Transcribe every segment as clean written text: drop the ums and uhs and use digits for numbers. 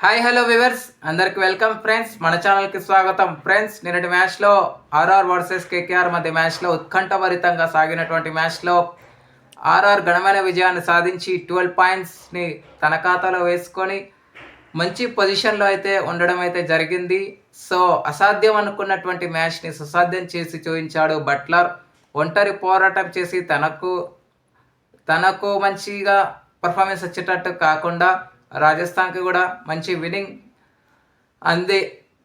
Hi hello viewers అందరికి welcome friends. మన ఛానల్కి స్వాగతం ఫ్రెండ్స్. నిన్నటి మ్యాచ్లో ఆర్ఆర్ వర్సెస్ కేకేఆర్ మధ్య మ్యాచ్లో ఉత్కంఠభరితంగా సాగినటువంటి మ్యాచ్లో ఆర్ఆర్ ఘనమైన విజయాన్ని సాధించి 12 పాయింట్స్ని తన ఖాతాలో వేసుకొని మంచి పొజిషన్లో అయితే ఉండడం అయితే జరిగింది. సో అసాధ్యం అనుకున్నటువంటి మ్యాచ్ని సుసాధ్యం చేసి చూపించాడు బట్లర్. ఒంటరి పోరాటం చేసి తనకు మంచిగా పర్ఫార్మెన్స్ వచ్చేటట్టు కాకుండా రాజస్థాన్కి కూడా మంచి విన్నింగ్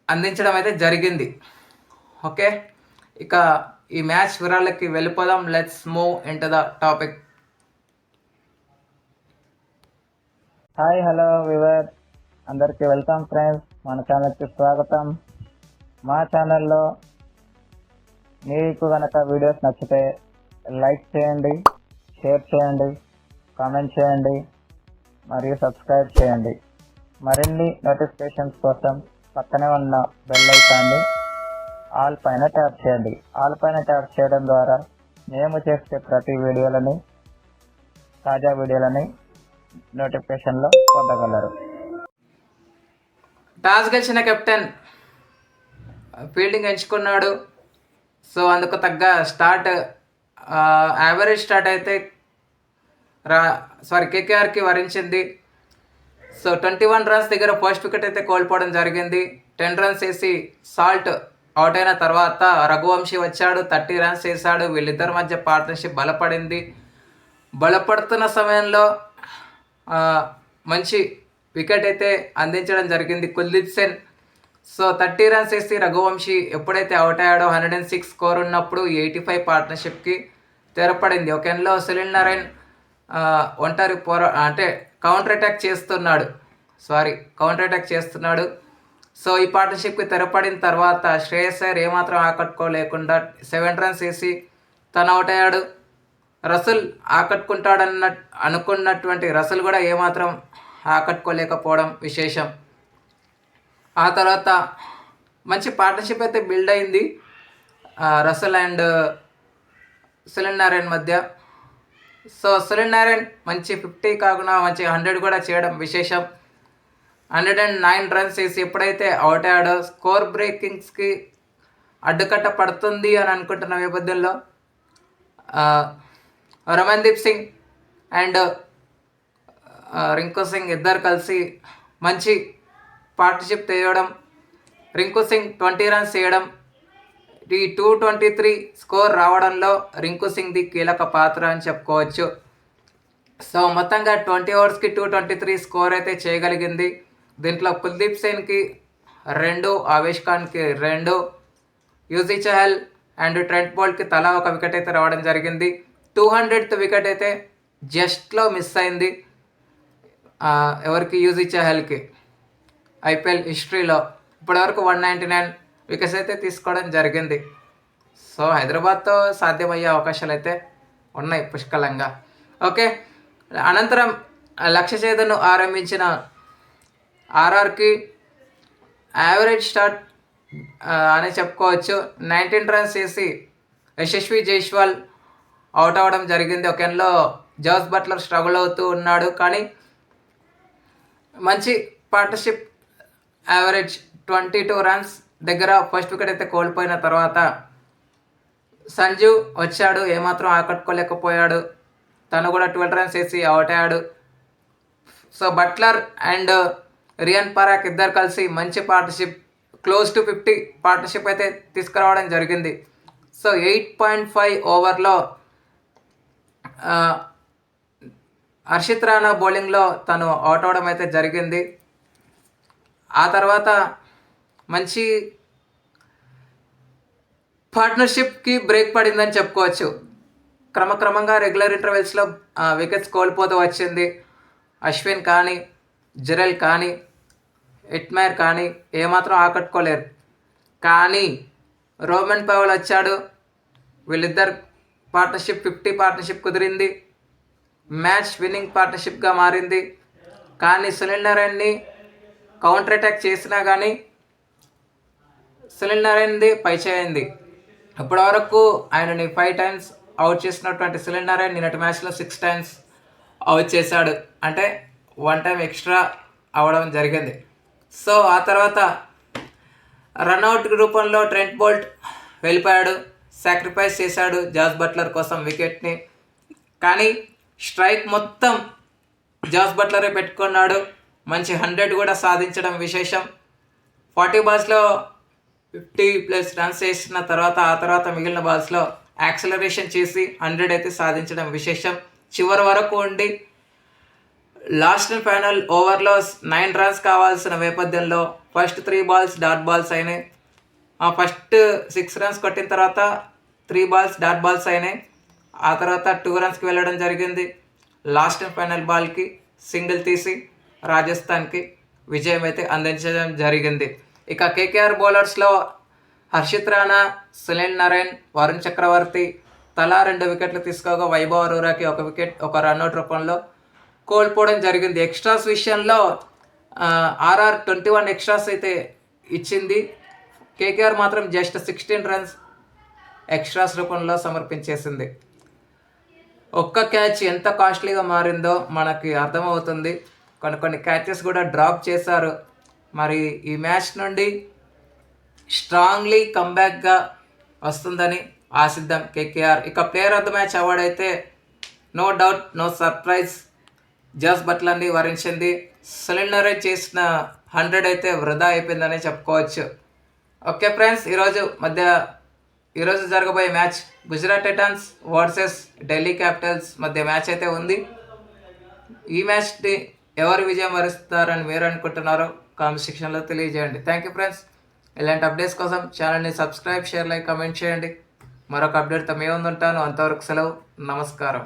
అందించడం అయితే జరిగింది. ఓకే, ఇక ఈ మ్యాచ్ వివరాలకి వెళ్ళిపోదాం. Let's move into the topic. Hi hello we were అందరికీ వెల్కమ్ ఫ్రెండ్స్. మన ఛానల్కి స్వాగతం. మా ఛానల్లో మీకు కనుక వీడియోస్ నచ్చితే లైక్ చేయండి, షేర్ చేయండి, కామెంట్ చేయండి మరియు సబ్స్క్రైబ్ చేయండి. మరిన్ని నోటిఫికేషన్స్ కోసం పక్కనే ఉన్న బెల్ ఐకాన్ని ఆల్ పైన ట్యాప్ చేయండి. ఆల్ పైన ట్యాప్ చేయడం ద్వారా మేము చేసే ప్రతి వీడియోలని, తాజా వీడియోలని నోటిఫికేషన్లో పొందగలరు. టాస్ గెలిచిన కెప్టెన్ ఫీల్డింగ్ ఎంచుకున్నాడు. సో అందుకు తగ్గ యావరేజ్ స్టార్ట్ అయితే కేకేఆర్కి వరించింది. సో 21 రన్స్ దగ్గర ఫస్ట్ వికెట్ అయితే కోల్పోవడం జరిగింది. 10 రన్స్ వేసి సాల్ట్ అవుట్ అయిన తర్వాత రఘువంశీ వచ్చాడు, 30 రన్స్ వేసాడు. వీళ్ళిద్దరి మధ్య పార్ట్నర్షిప్ బలపడుతున్న సమయంలో మంచి వికెట్ అయితే అందించడం జరిగింది కుల్దీప్ సేన్. సో 30 రన్స్ వేసి రఘువంశీ ఎప్పుడైతే అవుట్ అయ్యాడో 106 స్కోర్ ఉన్నప్పుడు 85 పార్ట్నర్షిప్కి తెరపడింది. ఒక ఎండ్లో సునీల్ నారాయణ్ కౌంటర్ అటాక్ చేస్తున్నాడు. సో ఈ పార్ట్నర్షిప్కి తెరపడిన తర్వాత శ్రేయస్ అయ్యర్ ఏమాత్రం ఆకట్టుకోలేకుండా 7 రన్స్ వేసి తను అవుట్ అయ్యాడు. రసూల్ అనుకున్నటువంటి రసూల్ కూడా ఏమాత్రం ఆకట్టుకోలేకపోవడం విశేషం. ఆ తర్వాత మంచి పార్ట్నర్షిప్ అయితే బిల్డ్ అయింది రసూల్ అండ్ సునీల్ నారాయణ్ మధ్య. సో సునీల్ నారాయణ్ మంచి 50 కాకుండా మంచి 100 కూడా చేయడం విశేషం. 109 రన్స్ వేసి ఎప్పుడైతే అవుట్ అయ్యాడో స్కోర్ బ్రేకింగ్స్కి అడ్డుకట్ట పడుతుంది అని అనుకుంటున్న నేపథ్యంలో రమన్దీప్ సింగ్ అండ్ రింకు సింగ్ ఇద్దరు కలిసి మంచి పార్ట్నర్షిప్ చేయడం, రింకు సింగ్ 20 రన్స్ చేయడం, ఈ 223 స్కోర్ రావడంలో రింకు సింగ్ది కీలక పాత్ర అని చెప్పుకోవచ్చు. సో మొత్తంగా 20 ఓవర్స్కి 223 స్కోర్ అయితే చేయగలిగింది. దీంట్లో కుల్దీప్ సేన్కి 2, ఆవేష్ ఖాన్కి 2, యూజీ చహల్ అండ్ ట్రెంట్ బోల్ట్కి తలా ఒక వికెట్ అయితే రావడం జరిగింది. 200th వికెట్ అయితే జస్ట్లో మిస్ అయింది ఎవరికి, యూజీ చహల్కి. ఐపీఎల్ హిస్టరీలో ఇప్పటివరకు 199 వికెట్స్ అయితే తీసుకోవడం జరిగింది. సో హైదరాబాద్తో సాధ్యమయ్యే అవకాశాలు అయితే ఉన్నాయి పుష్కలంగా. ఓకే, అనంతరం లక్ష్య ఛేదను ఆరంభించిన ఆర్ఆర్కి యావరేజ్ స్టార్ట్ అని చెప్పుకోవచ్చు. 19 రన్స్ వేసి యశస్వి జైస్వాల్ అవుట్ అవ్వడం జరిగింది. ఒక ఎండ్లో జోస్ బట్లర్ స్ట్రగుల్ అవుతూ ఉన్నాడు, కానీ మంచి పార్ట్నర్షిప్ యావరేజ్ 22 రన్స్ దగ్గర ఫస్ట్ వికెట్ అయితే కోల్పోయిన తర్వాత సంజు వచ్చాడు, ఏమాత్రం ఆకట్టుకోలేకపోయాడు. తను కూడా 12 రన్స్ వేసి అవుట్ అయ్యాడు. So Buttler and Riyan Parag ఇద్దరు కలిసి మంచి పార్ట్నర్షిప్, క్లోజ్ టు 50 పార్ట్నర్షిప్ అయితే తీసుకురావడం జరిగింది. సో 8.5 ఓవర్లో హర్షిత్ రాణా బౌలింగ్లో తను అవుట్ అవడం అయితే జరిగింది. ఆ తర్వాత మంచి పార్ట్నర్షిప్కి బ్రేక్ పడిందని చెప్పుకోవచ్చు. క్రమక్రమంగా రెగ్యులర్ ఇంటర్వెల్స్లో వికెట్స్ కోల్పోతూ వచ్చింది. అశ్విన్ కానీ, జెరెల్ కానీ, ఎట్మైర్ కానీ ఏమాత్రం ఆకట్టుకోలేరు. కానీ రోమన్ పవల్ వచ్చాడు, వీళ్ళిద్దరు పార్ట్నర్షిప్ 50 పార్ట్నర్షిప్ కుదిరింది, మ్యాచ్ విన్నింగ్ పార్ట్నర్షిప్గా మారింది. కానీ సునీల్ నారాయణ్ని కౌంటర్ అటాక్ చేసినా కానీ సునీల్ నారాయణ్ది పై చేయింది. ఇప్పటివరకు ఆయనని 5 times అవుట్ చేసినటువంటి సునీల్ నారాయణ్ నిన్నటి మ్యాచ్లో 6 times అవుట్ చేశాడు. అంటే 1 time ఎక్స్ట్రా అవ్వడం జరిగింది. సో ఆ తర్వాత రన్అట్ రూపంలో ట్రెంట్ బోల్ట్ వెళ్ళిపోయాడు, సాక్రిఫైస్ చేశాడు జాస్ బట్లర్ కోసం వికెట్ని. కానీ స్ట్రైక్ మొత్తం జాస్ బట్లరే పెట్టుకున్నాడు. మంచి 100 కూడా సాధించడం విశేషం. 40 బాల్స్లో 50+ రన్స్ వేసిన తర్వాత ఆ తర్వాత మిగిలిన బాల్స్లో యాక్సలరేషన్ చేసి 100 అయితే సాధించడం విశేషం. చివరి వరకు ఉండి లాస్ట్ అండ్ ఫైనల్ ఓవర్లో 9 రన్స్ కావాల్సిన నేపథ్యంలో ఫస్ట్ 3 బాల్స్ డాట్ బాల్స్ అయినాయి. ఫస్ట్ 6 రన్స్ కొట్టిన తర్వాత 3 బాల్స్ డాట్ బాల్స్ అయినాయి. ఆ తర్వాత 2 రన్స్కి వెళ్ళడం జరిగింది. Last and final Balki single తీసి రాజస్థాన్కి విజయం అయితే అందించడం జరిగింది. ఇక కేకేఆర్ బౌలర్స్లో హర్షిత్ రాణా, సునీల్ నరైన్, వరుణ్ చక్రవర్తి తలా 2 వికెట్లు తీసుకోగా వైభవ్ అరోరాకి 1 వికెట్, 1 రన్అట్ రూపంలో కోల్పోవడం జరిగింది. ఎక్స్ట్రాస్ విషయంలో ఆర్ఆర్ 21 ఎక్స్ట్రాస్ అయితే ఇచ్చింది. కేకేఆర్ మాత్రం జస్ట్ 16 రన్స్ ఎక్స్ట్రాస్ రూపంలో సమర్పించేసింది. ఒక్క క్యాచ్ ఎంత కాస్ట్లీగా మారిందో మనకి అర్థమవుతుంది. కొన్ని క్యాచెస్ కూడా డ్రాప్ చేశారు. మరి ఈ మ్యాచ్ నుండి స్ట్రాంగ్లీ కంబ్యాక్గా వస్తుందని ఆశిద్దాం కేకేఆర్. ఇక player of the match award అయితే no doubt, no surprise Jos బట్లర్ని వరించింది. సునీల్ నరైన్ చేసిన 100 అయితే వృధా అయిపోయిందని చెప్పుకోవచ్చు. ఓకే ఫ్రెండ్స్, ఈరోజు జరగబోయే match Gujarat Titans versus Delhi Capitals మధ్య మ్యాచ్ అయితే ఉంది. ఈ మ్యాచ్ని ఎవరు విజయం వరిస్తారని మీరు అనుకుంటున్నారో కామెంట్ సెక్షన్లో తెలియజేయండి. Thank you friends. ఇలాంటి అప్డేట్స్ కోసం ఛానల్ని సబ్స్క్రైబ్, షేర్, లైక్, కామెంట్ చేయండి. మరొక అప్డేట్తో మేము ఉంటాను. అంతవరకు సెలవు. నమస్కారం.